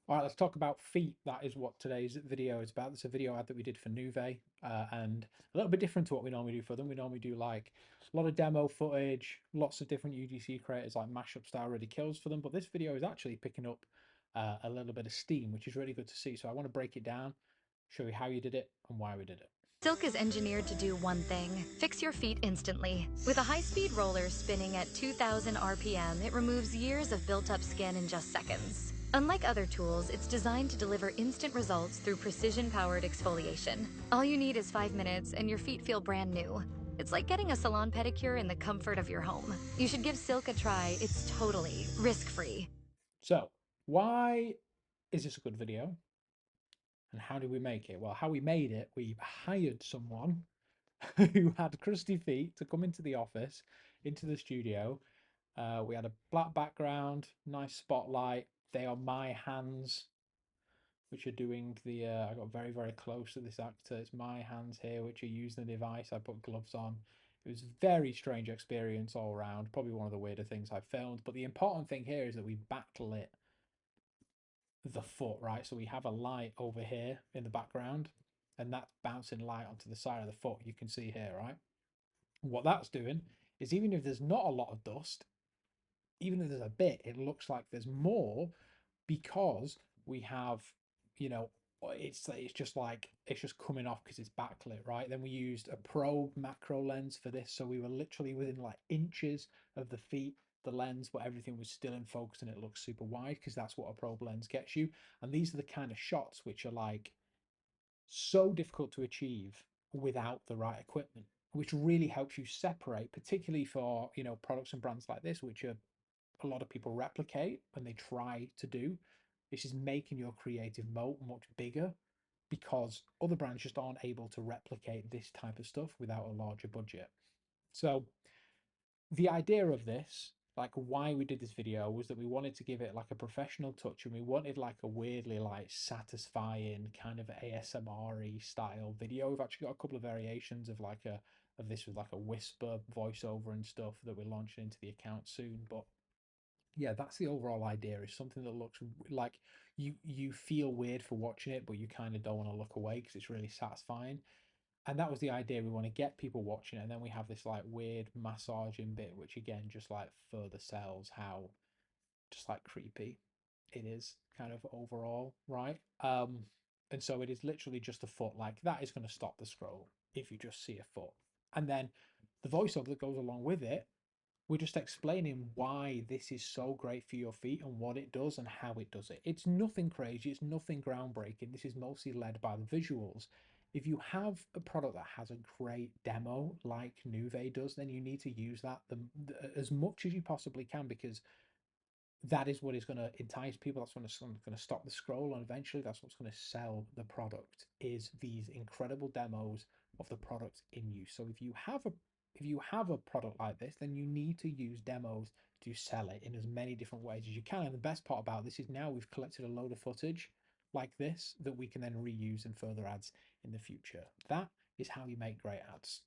All right, let's talk about feet. That is what today's video is about. It's a video ad that we did for Nuvé, and a little bit different to what we normally do for them. We normally do like a lot of demo footage, lots of different UGC creators like mashup style really kills for them. But this video is actually picking up a little bit of steam, which is really good to see. So I want to break it down, show you how you did it and why we did it. Silk is engineered to do one thing: fix your feet instantly. With a high-speed roller spinning at 2,000 RPM, it removes years of built-up skin in just seconds. Unlike other tools, it's designed to deliver instant results through precision-powered exfoliation. All you need is 5 minutes and your feet feel brand new. It's like getting a salon pedicure in the comfort of your home. You should give Silk a try. It's totally risk-free. So why is this a good video? And how did we make it? Well, how we made it, we hired someone who had crusty feet to come into the office, into the studio. We had a black background, nice spotlight. They are my hands, which are doing the. I got very, very close to this actor. It's my hands here, which are using the device. I put gloves on. It was a very strange experience all around. Probably one of the weirder things I've filmed. But the important thing here is that we backlit the foot, right? So we have a light over here in the background, and that's bouncing light onto the side of the foot. You can see here, right? What that's doing is even if there's not a lot of dust, even if there's a bit, it looks like there's more because we have, you know, it's just like it's just coming off because it's backlit, right? Then we used a probe macro lens for this, so we were literally within like inches of the feet, the lens, but everything was still in focus and it looks super wide because that's what a probe lens gets you. And these are the kind of shots which are like so difficult to achieve without the right equipment, which really helps you separate, particularly for, you know, products and brands like this, which are a lot of people replicate when they try to do. This is making your creative moat much bigger because other brands just aren't able to replicate this type of stuff without a larger budget. So the idea of this, like why we did this video, was that we wanted to give it like a professional touch, and we wanted like a weirdly like satisfying kind of ASMR-y style video. We've actually got a couple of variations of like a of this with like a whisper voiceover and stuff that we're launching into the account soon. But yeah, that's the overall idea, is something that looks like you feel weird for watching it, but you kind of don't want to look away because it's really satisfying. And that was the idea. We want to get people watching it, and then we have this like weird massaging bit, which again just like further sells how just like creepy it is kind of overall, right? And so it is literally just a foot. Like that is going to stop the scroll if you just see a foot. And then the voiceover that goes along with it, we're just explaining why this is so great for your feet and what it does and how it does it. It's nothing crazy, it's nothing groundbreaking. This is mostly led by the visuals. If you have a product that has a great demo like Nuvé does, then you need to use that as much as you possibly can, because that is what is going to entice people. That's what's going to stop the scroll, and eventually that's what's going to sell the product, is these incredible demos of the product in use. So if you have a product like this, then you need to use demos to sell it in as many different ways as you can. And the best part about this is now we've collected a load of footage like this that we can then reuse in further ads in the future. That is how you make great ads.